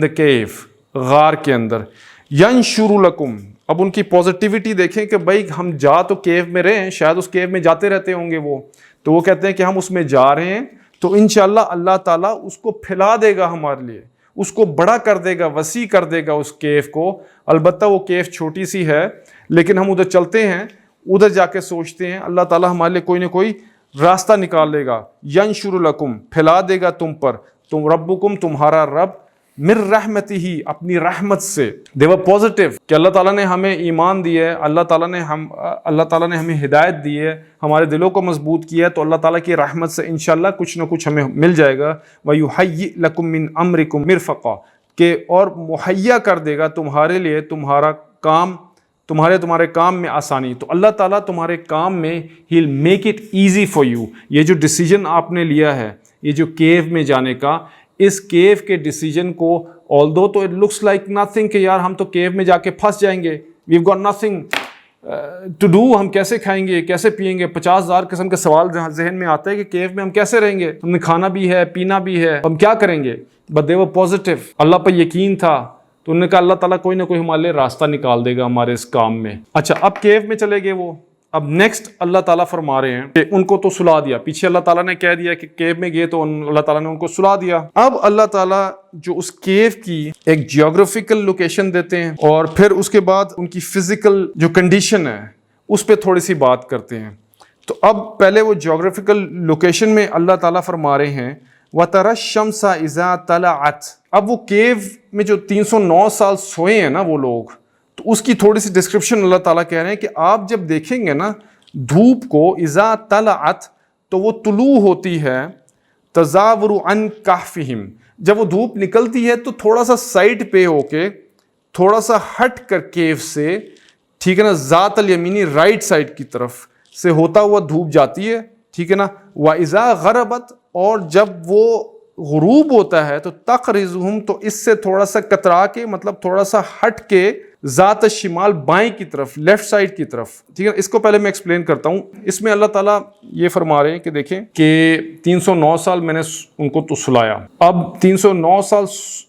the cave، غار کے اندر. يَنشُرُ لَكُمْ، اب ان کی پازیٹیوٹی دیکھیں کہ بھائی ہم جا تو کیو میں رہے ہیں، شاید اس کیو میں جاتے رہتے ہوں گے وہ، تو وہ کہتے ہیں کہ ہم اس میں جا رہے ہیں تو انشاءاللہ اللہ تعالیٰ اس کو پھیلا دے گا ہمارے لیے، اس کو بڑا کر دے گا، وسیع کر دے گا اس کیو کو. البتہ وہ کیو چھوٹی سی ہے، لیکن ہم ادھر چلتے ہیں، ادھر جا کے سوچتے ہیں اللہ تعالیٰ ہمارے لیے کوئی نہ کوئی راستہ نکال لے گا. ینشر لکم، پھیلا دے گا تم پر، تم ربکم، تمہارا رب، من رحمتہ، اپنی رحمت سے. they were positive کہ اللہ تعالیٰ نے ہمیں ایمان دی ہے، اللہ تعالیٰ نے ہمیں ہدایت دی ہے، ہمارے دلوں کو مضبوط کیا ہے، تو اللہ تعالیٰ کی رحمت سے انشاءاللہ کچھ نہ کچھ ہمیں مل جائے گا. وَيُحَيِّئْ لَكُم مِّنْ أَمْرِكُم مِّرْفَقًا، کہ اور مہیا کر دے گا تمہارے لیے تمہارے کام میں آسانی. تو اللہ تعالیٰ تمہارے کام میں he'll make it easy for you. یہ جو ڈیسیجن آپ نے لیا ہے، یہ جو کیو میں جانے کا، اس کیو کے ڈیسیجن کو although تو it looks like nothing کہ یار ہم تو کیو میں جا کے پھنس جائیں گے، we've got nothing to do، ہم کیسے کھائیں گے، کیسے پیئیں گے، 50,000 قسم کے سوال ذہن میں آتا ہے کہ کیو میں ہم کیسے رہیں گے، ہم نے کھانا بھی ہے، پینا بھی ہے، ہم کیا کریں گے. but they were positive، اللہ پر یقین تھا، تو انہوں نے کہا اللہ تعالیٰ کوئی نہ کوئی ہمارے لیے راستہ نکال دے گا ہمارے اس کام میں. اچھا، اب کیو میں چلے گئے وہ. اب نیکسٹ اللہ تعالیٰ فرما رہے ہیں کہ ان کو تو سلا دیا، پیچھے اللہ تعالیٰ نے کہہ دیا کہ کیو میں گئے تو اللہ تعالیٰ نے ان کو سلا دیا. اب اللہ تعالیٰ جو اس کیو کی ایک جیوگرافیکل لوکیشن دیتے ہیں، اور پھر اس کے بعد ان کی فزیکل جو کنڈیشن ہے اس پہ تھوڑی سی بات کرتے ہیں. تو اب پہلے وہ جیوگرافیکل لوکیشن میں اللہ تعالیٰ فرما رہے ہیں وَتَرَى الشَّمْسَ إِذَا طَلَعَتْ. اب وہ کیو میں جو 309 سال سوئے ہیں نا وہ لوگ، تو اس کی تھوڑی سی ڈسکرپشن اللہ تعالیٰ کہہ رہے ہیں کہ آپ جب دیکھیں گے نا دھوپ کو، اذا طلعت، تو وہ طلوع ہوتی ہے، تزاور عن کہفہم، جب وہ دھوپ نکلتی ہے تو تھوڑا سا سائڈ پہ ہو کے، تھوڑا سا ہٹ کر کیو سے، ٹھیک ہے نا، ذات الیمینی، رائٹ سائڈ کی طرف سے ہوتا ہوا دھوپ جاتی ہے، ٹھیک ہے نا. وَإِذَا غَرَبَتْ، اور جب وہ غروب ہوتا ہے تو تقرضہم، تو اس سے تھوڑا سا کترا کے، مطلب تھوڑا سا ہٹ کے، ذات الشمال، بائیں کی طرف، لیفٹ سائڈ کی طرف. ٹھیک ہے، اس کو پہلے میں ایکسپلین کرتا ہوں. اس میں اللہ تعالیٰ یہ فرما رہے ہیں کہ دیکھیں کہ 309 سال میں نے ان کو تو سلایا. اب 309 سال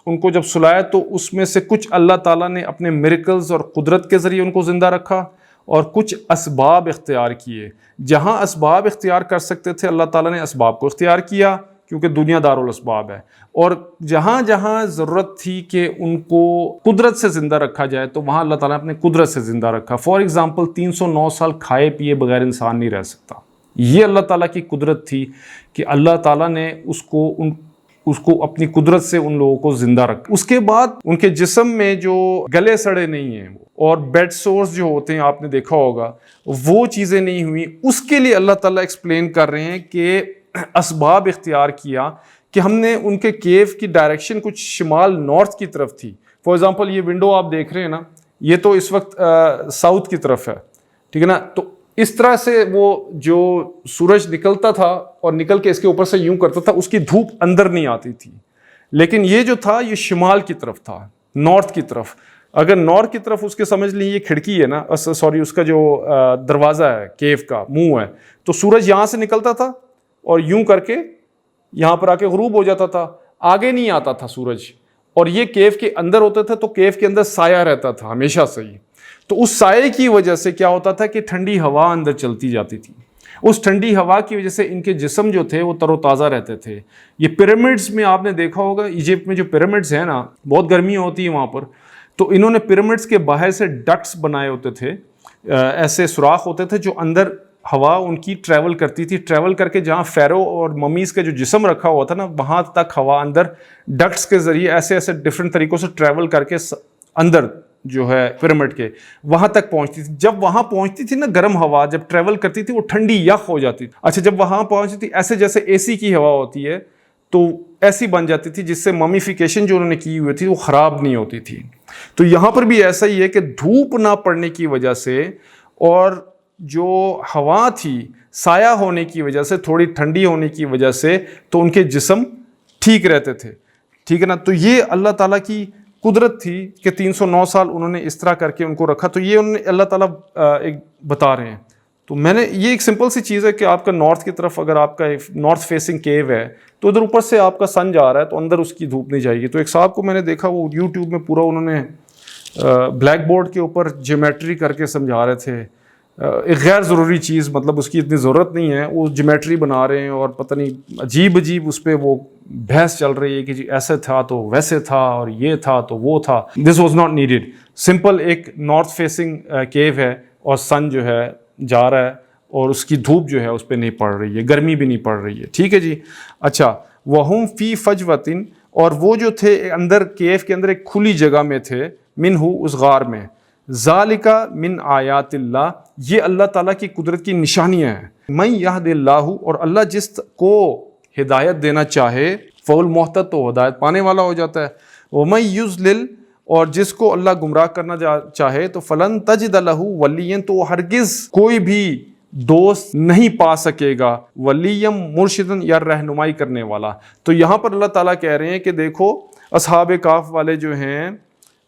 ان کو جب سلایا تو اس میں سے کچھ اللہ تعالیٰ نے اپنے میریکلز اور قدرت کے ذریعے ان کو زندہ رکھا، اور کچھ اسباب اختیار کیے. جہاں اسباب اختیار کر سکتے تھے اللہ تعالیٰ نے اسباب کو اختیار کیا، کیونکہ دنیا دار الاسباب ہے. اور جہاں جہاں ضرورت تھی کہ ان کو قدرت سے زندہ رکھا جائے تو وہاں اللہ تعالیٰ نے اپنے قدرت سے زندہ رکھا. فار ایگزامپل 309 سال کھائے پیے بغیر انسان نہیں رہ سکتا. یہ اللہ تعالیٰ کی قدرت تھی کہ اللہ تعالیٰ نے اس کو اپنی قدرت سے ان لوگوں کو زندہ رکھا. اس کے بعد ان کے جسم میں جو گلے سڑے نہیں ہیں اور بیڈ سورس جو ہوتے ہیں آپ نے دیکھا ہوگا وہ چیزیں نہیں ہوئی. اس کے لیے اللہ تعالیٰ ایکسپلین کر رہے ہیں کہ اسباب اختیار کیا کہ ہم نے ان کے کیو کی ڈائریکشن کچھ شمال نارتھ کی طرف تھی. فار ایگزامپل یہ ونڈو آپ دیکھ رہے ہیں نا، یہ تو اس وقت ساؤتھ کی طرف ہے، ٹھیک ہے نا. تو اس طرح سے وہ جو سورج نکلتا تھا اور نکل کے اس کے اوپر سے یوں کرتا تھا، اس کی دھوپ اندر نہیں آتی تھی. لیکن یہ جو تھا یہ شمال کی طرف تھا، نارتھ کی طرف. اگر نارتھ کی طرف اس کے سمجھ لیں یہ کھڑکی ہے نا, سوری اس کا جو دروازہ ہے کیو کا منہ ہے, تو سورج یہاں سے نکلتا تھا اور یوں کر کے یہاں پر آ کے غروب ہو جاتا تھا, آگے نہیں آتا تھا سورج. اور یہ کیو کے اندر ہوتے تھے تو کیو کے اندر سایہ رہتا تھا ہمیشہ سے ہی. تو اس سائے کی وجہ سے کیا ہوتا تھا کہ ٹھنڈی ہوا اندر چلتی جاتی تھی. اس ٹھنڈی ہوا کی وجہ سے ان کے جسم جو تھے وہ تر و تازہ رہتے تھے. یہ پیرامڈز میں آپ نے دیکھا ہوگا, ایجپٹ میں جو پیرامڈز ہیں نا, بہت گرمی ہوتی ہے وہاں پر, تو انہوں نے پیرامڈز کے باہر سے ڈکٹس بنائے ہوتے تھے, ایسے سوراخ ہوتے تھے جو اندر ہوا ان کی ٹریول کرتی تھی, ٹریول کر کے جہاں فیرو اور ممیز کا جو جسم رکھا ہوا تھا نا, وہاں تک ہوا اندر ڈکٹس کے ذریعے ایسے ایسے ڈفرینٹ طریقوں سے ٹریول کر کے اندر جو ہے پیرامڈ کے وہاں تک پہنچتی تھی. جب وہاں پہنچتی تھی نا گرم ہوا جب ٹریول کرتی تھی وہ ٹھنڈی یخ ہو جاتی تھی. اچھا جب وہاں پہنچتی تھی ایسے جیسے اے سی کی ہوا ہوتی ہے تو ایسی بن جاتی تھی, جس سے ممیفیکیشن جو انہوں نے کی ہوئی تھی وہ خراب نہیں ہوتی تھی. تو یہاں پر بھی ایسا ہی ہے کہ دھوپ نہ پڑنے کی وجہ سے اور جو ہوا تھی سایہ ہونے کی وجہ سے, تھوڑی ٹھنڈی ہونے کی وجہ سے, تو ان کے جسم ٹھیک رہتے تھے. ٹھیک ہے نا. تو یہ اللہ تعالیٰ کی قدرت تھی کہ 309 سال انہوں نے اس طرح کر کے ان کو رکھا. تو یہ انہوں نے اللہ تعالیٰ ایک بتا رہے ہیں. تو میں نے یہ ایک سمپل سی چیز ہے کہ آپ کا نارتھ کی طرف اگر آپ کا نارتھ فیسنگ کیو ہے تو ادھر اوپر سے آپ کا سن جا رہا ہے تو اندر اس کی دھوپ نہیں جائے گی. تو ایک صاحب کو میں نے دیکھا وہ یوٹیوب میں پورا انہوں نے بلیک بورڈ کے اوپر جیومیٹری کر کے سمجھا رہے تھے, ایک غیر ضروری چیز, مطلب اس کی اتنی ضرورت نہیں ہے, وہ جیومیٹری بنا رہے ہیں اور پتہ نہیں عجیب اس پہ وہ بحث چل رہی ہے کہ جی ایسے تھا تو ویسے تھا اور یہ تھا تو وہ تھا. This was not needed. Simple ایک نارتھ فیسنگ کیو ہے اور سن جو ہے جا رہا ہے اور اس کی دھوپ جو ہے اس پہ نہیں پڑ رہی ہے, گرمی بھی نہیں پڑ رہی ہے. ٹھیک ہے جی. اچھا وَهُمْ فِي فَجْوَةٍ, اور وہ جو تھے اندر کیو کے اندر ایک کھلی جگہ میں تھے, منہ اس غار میں, ذالک من آیات اللہ, یہ اللہ تعالیٰ کی قدرت کی نشانیاں ہیں. من یہد اللہ, اور اللہ جس کو ہدایت دینا چاہے, فالمہتد, تو ہدایت پانے والا ہو جاتا ہے. ومن یضلل, اور جس کو اللہ گمراہ کرنا چاہے تو فلن تجد لہ ولیا, تو ہرگز کوئی بھی دوست نہیں پا سکے گا, ولیم مرشدن, یا رہنمائی کرنے والا. تو یہاں پر اللہ تعالیٰ کہہ رہے ہیں کہ دیکھو اصحاب کہف والے جو ہیں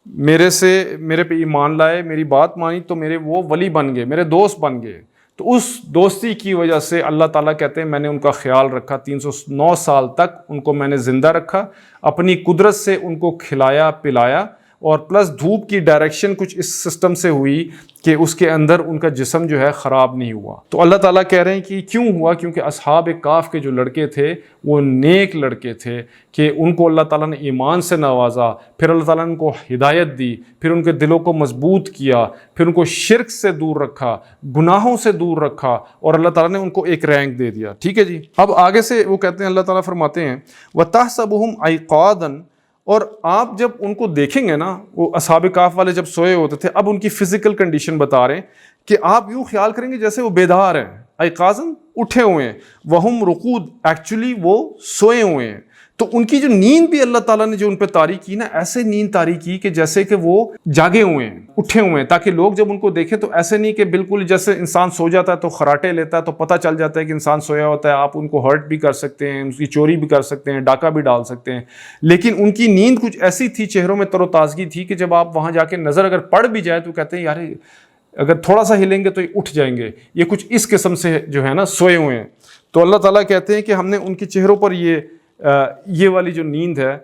میرے پہ ایمان لائے, میری بات مانی, تو میرے وہ ولی بن گئے, میرے دوست بن گئے. تو اس دوستی کی وجہ سے اللہ تعالیٰ کہتے ہیں میں نے ان کا خیال رکھا, 309 سال تک ان کو میں نے زندہ رکھا, اپنی قدرت سے ان کو کھلایا پلایا, اور پلس دھوپ کی ڈائریکشن کچھ اس سسٹم سے ہوئی کہ اس کے اندر ان کا جسم جو ہے خراب نہیں ہوا. تو اللہ تعالیٰ کہہ رہے ہیں کہ کیوں ہوا, کیونکہ اصحاب کہف کے جو لڑکے تھے وہ نیک لڑکے تھے, کہ ان کو اللہ تعالیٰ نے ایمان سے نوازا, پھر اللہ تعالیٰ نے ان کو ہدایت دی, پھر ان کے دلوں کو مضبوط کیا, پھر ان کو شرک سے دور رکھا, گناہوں سے دور رکھا, اور اللہ تعالیٰ نے ان کو ایک رینک دے دیا. ٹھیک ہے جی. اب آگے سے وہ کہتے ہیں, اللہ تعالیٰ فرماتے ہیں وَتَحْسَبُهُمْ أَيْقَاظًا, اور آپ جب ان کو دیکھیں گے نا, وہ اصحاب کہف والے جب سوئے ہوتے تھے, اب ان کی فزیکل کنڈیشن بتا رہے ہیں کہ آپ یوں خیال کریں گے جیسے وہ بیدار ہیں, ایقاظاً اٹھے ہوئے ہیں, وہم رقود, ایکچولی وہ سوئے ہوئے ہیں. تو ان کی جو نیند بھی اللہ تعالیٰ نے جو ان پہ طاری کی نا, ایسے نیند طاری کی کہ جیسے کہ وہ جاگے ہوئے ہیں, اٹھے ہوئے ہیں, تاکہ لوگ جب ان کو دیکھیں تو ایسے نہیں کہ بالکل جیسے انسان سو جاتا ہے تو خراٹے لیتا ہے تو پتہ چل جاتا ہے کہ انسان سویا ہوتا ہے, آپ ان کو ہرٹ بھی کر سکتے ہیں, اس کی چوری بھی کر سکتے ہیں, ڈاکہ بھی ڈال سکتے ہیں. لیکن ان کی نیند کچھ ایسی تھی, چہروں میں تر و تازگی تھی کہ جب آپ وہاں جا کے نظر اگر پڑ بھی جائے تو کہتے ہیں یار اگر تھوڑا سا ہلیں گے تو یہ اٹھ جائیں گے, یہ کچھ اس قسم سے جو ہے نا سوئے ہوئے ہیں. تو اللہ تعالیٰ کہتے ہیں کہ ہم نے ان کے چہروں پر یہ والی جو نیند ہے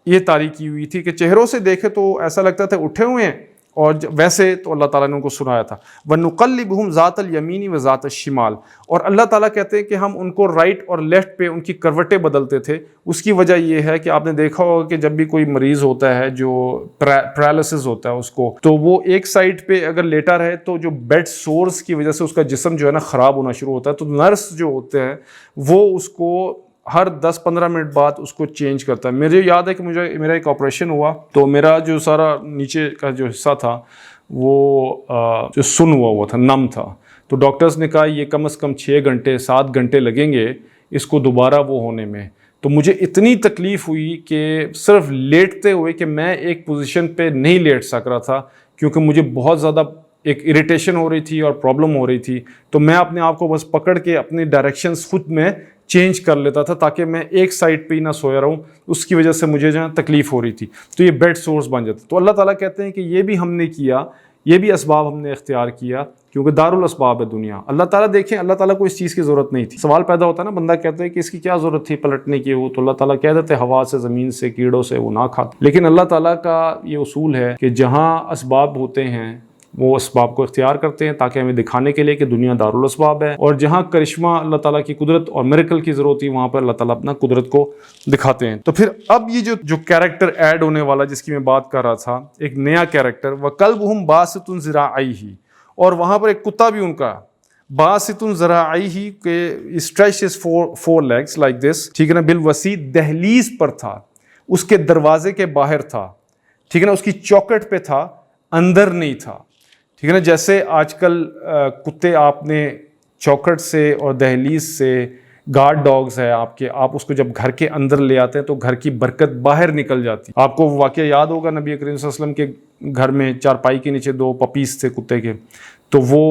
یہ طاری کی ہوئی تھی کہ چہروں سے دیکھے تو ایسا لگتا تھا اٹھے ہوئے ہیں, اور ویسے تو اللہ تعالیٰ نے ان کو سنایا تھا. وَنُقَلِّبُهُمْ ذَاتَ الْيَمِينِ وَذَاتَ الشِّمَالِ, اور اللہ تعالیٰ کہتے ہیں کہ ہم ان کو رائٹ اور لیفٹ پہ ان کی کروٹیں بدلتے تھے. اس کی وجہ یہ ہے کہ آپ نے دیکھا ہوگا کہ جب بھی کوئی مریض ہوتا ہے جو پیرالسس ہوتا ہے اس کو, تو وہ ایک سائڈ پہ اگر لیٹا رہے تو جو بیڈ سورس کی وجہ سے اس کا جسم جو ہے نا خراب ہونا شروع ہوتا ہے. تو نرس جو ہوتے ہیں وہ اس کو ہر 10-15 منٹ بعد اس کو چینج کرتا ہے. مجھے یاد ہے کہ میرا ایک آپریشن ہوا تو میرا جو سارا نیچے کا جو حصہ تھا وہ جو سن ہوا تھا, نم تھا. تو ڈاکٹرز نے کہا یہ کم از کم 6-7 گھنٹے لگیں گے اس کو دوبارہ وہ ہونے میں. تو مجھے اتنی تکلیف ہوئی کہ صرف لیٹتے ہوئے کہ میں ایک پوزیشن پہ نہیں لیٹ سک رہا تھا, کیونکہ مجھے بہت زیادہ ایک اریٹیشن ہو رہی تھی اور پرابلم ہو رہی تھی. تو میں اپنے آپ کو بس پکڑ کے اپنی ڈائریکشنز خود میں چینج کر لیتا تھا تاکہ میں ایک سائڈ پہ ہی نہ سویا رہوں، اس کی وجہ سے مجھے جو ہے تکلیف ہو رہی تھی، تو یہ بیڈ سورس بن جاتا۔ تو اللہ تعالیٰ کہتے ہیں کہ یہ بھی ہم نے کیا، یہ بھی اسباب ہم نے اختیار کیا، کیونکہ دارالاسباب ہے دنیا۔ اللہ تعالیٰ دیکھیں، اللہ تعالیٰ کو اس چیز کی ضرورت نہیں تھی۔ سوال پیدا ہوتا ہے نا، بندہ کہتا ہے کہ اس کی کیا ضرورت تھی پلٹنے کی، وہ تو اللہ تعالیٰ کہہ دیتے ہوا سے، زمین سے، کیڑوں سے وہ نہ کھاتے۔ لیکن اللہ تعالیٰ کا یہ اصول ہے کہ جہاں اسباب ہوتے ہیں وہ اسباب کو اختیار کرتے ہیں تاکہ ہمیں دکھانے کے لیے کہ دنیا دارالاسباب ہے، اور جہاں کرشمہ اللہ تعالیٰ کی قدرت اور میریکل کی ضرورت تھی وہاں پر اللہ تعالیٰ اپنا قدرت کو دکھاتے ہیں۔ تو پھر اب یہ جو کیریکٹر ایڈ ہونے والا جس کی میں بات کر رہا تھا، ایک نیا کیریکٹر، وَكَلْبُهُمْ بَاسِطٌ ذِرَاعَيْهِ، اور وہاں پر ایک کتا بھی ان کا باسطٌ ذراعیہ کہ stretch his four legs like this, ٹھیک ہے نا، بالوسیع، دہلیز پر تھا، اس کے دروازے کے باہر تھا، ٹھیک ہے نا، اس کی چوکٹ پہ تھا، اندر نہیں تھا، ٹھیک ہے نا۔ جیسے آج کل کتے آپ نے چوکٹ سے اور دہلیز سے، گارڈ ڈاگز ہے آپ کے، آپ اس کو جب گھر کے اندر لے آتے ہیں تو گھر کی برکت باہر نکل جاتی۔ آپ کو واقعہ یاد ہوگا نبی کریم صلی اللہ علیہ وسلم کے گھر میں چارپائی کے نیچے 2 پپیز تھے کتے کے، تو وہ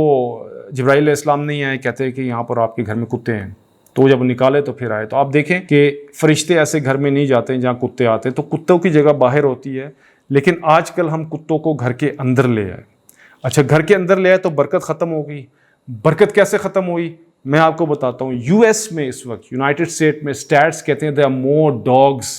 جبرائیل علیہ السلام نہیں آئے، کہتے ہیں کہ یہاں پر آپ کے گھر میں کتے ہیں، تو جب نکالے تو پھر آئے۔ تو آپ دیکھیں کہ فرشتے ایسے گھر میں نہیں جاتے ہیں جہاں کتے آتے ہیں، تو کتوں کی جگہ باہر ہوتی ہے، لیکن آج کل ہم کتوں کو گھر کے اندر لے آئے۔ اچھا، گھر کے اندر لے آئے تو برکت ختم ہو گئی۔ برکت کیسے ختم ہوئی میں آپ کو بتاتا ہوں۔ یو ایس میں اس وقت، یونائٹڈ اسٹیٹ میں اسٹیٹس کہتے ہیں there are more dogs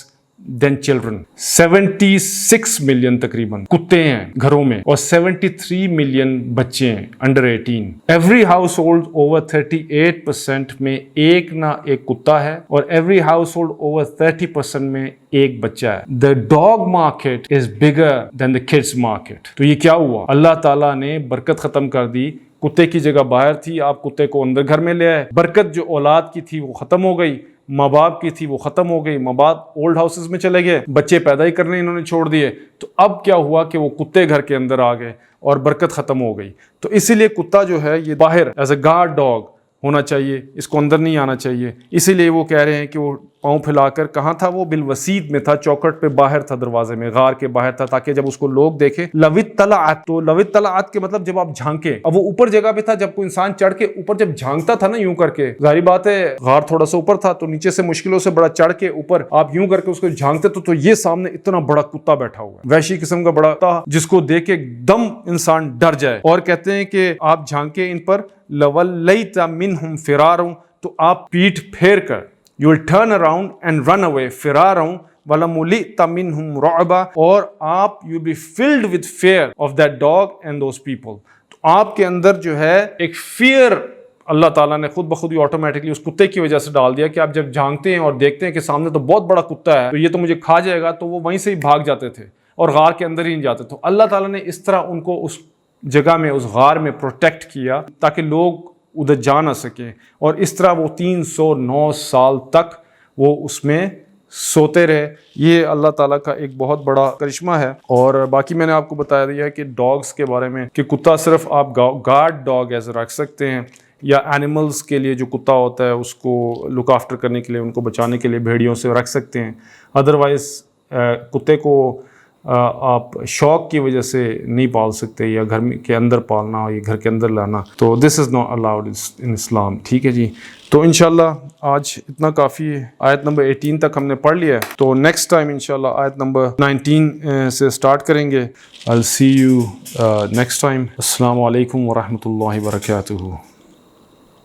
than children۔ 76 million تقریباً کتے ہیں گھروں میں، اور 73 ملین بچے ہیں under 18۔ Every house hold over 38% میں ایک نہ ایک کتا ہے، اور ایوری ہاؤس ہولڈ اوور 30% میں ایک بچہ ہے۔ The dog market is bigger than the kids market۔ تو یہ کیا ہوا؟ اللہ تعالیٰ نے برکت ختم کر دی۔ کتے کی جگہ باہر تھی، آپ کتے کو اندر گھر میں لے آئے۔ برکت جو اولاد کی تھی وہ ختم ہو گئی، ماں باپ کی تھی وہ ختم ہو گئی، ماں باپ اولڈ ہاؤسز میں چلے گئے، بچے پیدا ہی کرنے انہوں نے چھوڑ دیے۔ تو اب کیا ہوا کہ وہ کتے گھر کے اندر آ گئے اور برکت ختم ہو گئی۔ تو اسی لیے کتا جو ہے یہ باہر ایز اے گارڈ ڈاگ ہونا چاہیے، اس کو اندر نہیں آنا چاہیے۔ اسی لیے وہ کہہ رہے ہیں کہ وہ پاؤں پھیلا کر، کہاں تھا وہ؟ بالوسید میں تھا، چوکٹ پہ باہر تھا، دروازے میں، غار کے باہر تھا، تاکہ جب اس کو لوگ دیکھیں۔ لوت طلعت، تو لوت طلعت کے مطلب جب آپ جھانکیں۔ اب وہ اوپر جگہ پہ تھا، جب کوئی انسان چڑھ کے اوپر جب جھانکتا تھا نا یوں کر کے، ظاہری بات ہے غار تھوڑا سا اوپر تھا تو نیچے سے مشکلوں سے بڑا چڑھ کے اوپر آپ یوں کر کے اس کو جھانکتے تو یہ سامنے اتنا بڑا کتا بیٹھا ہوا ہے، وحشی قسم کا بڑا کتا، جس کو دیکھ کے دم انسان ڈر جائے۔ اور کہتے ہیں کہ آپ جھانکیں ان پر، لَوَلَّيْتَ مِنْهُمْ فِرَارٌ، تو آپ پیٹھ پھیر کر، you will turn around and run away، فرارٌ وَلَمُلِئْتَ مِنْهُمْ رُعْبًا، اور آپ you will be filled with fear of that dog and those people۔ تو آپ کے اندر جو ہے ایک فیئر اللہ تعالیٰ نے خود بخود ہی آٹومیٹکلی اس کتے کی وجہ سے ڈال دیا کہ آپ جب جھانکتے ہیں اور دیکھتے ہیں کہ سامنے تو بہت بڑا کتا ہے تو یہ تو مجھے کھا جائے گا، تو وہ وہیں سے ہی بھاگ جاتے تھے اور غار کے اندر ہی نہیں جاتے۔ تو اللہ تعالیٰ نے اس طرح ان کو اس جگہ میں، اس غار میں پروٹیکٹ کیا تاکہ لوگ ادھر جا نہ سکیں، اور اس طرح وہ 309 سال تک وہ اس میں سوتے رہے۔ یہ اللہ تعالیٰ کا ایک بہت بڑا کرشمہ ہے۔ اور باقی میں نے آپ کو بتایا دیا کہ ڈاگز کے بارے میں کہ کتا صرف آپ گارڈ ڈاگ ایسے رکھ سکتے ہیں، یا اینیملز کے لیے جو کتا ہوتا ہے اس کو لک آفٹر کرنے کے لیے، ان کو بچانے کے لیے بھیڑیوں سے رکھ سکتے ہیں۔ ادروائز کتے کو آپ شوق کی وجہ سے نہیں پال سکتے، یا گھر کے اندر پالنا، یا گھر کے اندر لانا، تو دس از ناٹ الاؤڈ ان اسلام، ٹھیک ہے جی۔ تو انشاءاللہ آج اتنا کافی ہے، آیت نمبر 18 تک ہم نے پڑھ لیا ہے، تو نیکسٹ ٹائم انشاءاللہ آیت نمبر 19 سے سٹارٹ کریں گے۔ I'll see you next time۔ السلام علیکم ورحمۃ اللہ وبرکاتہ۔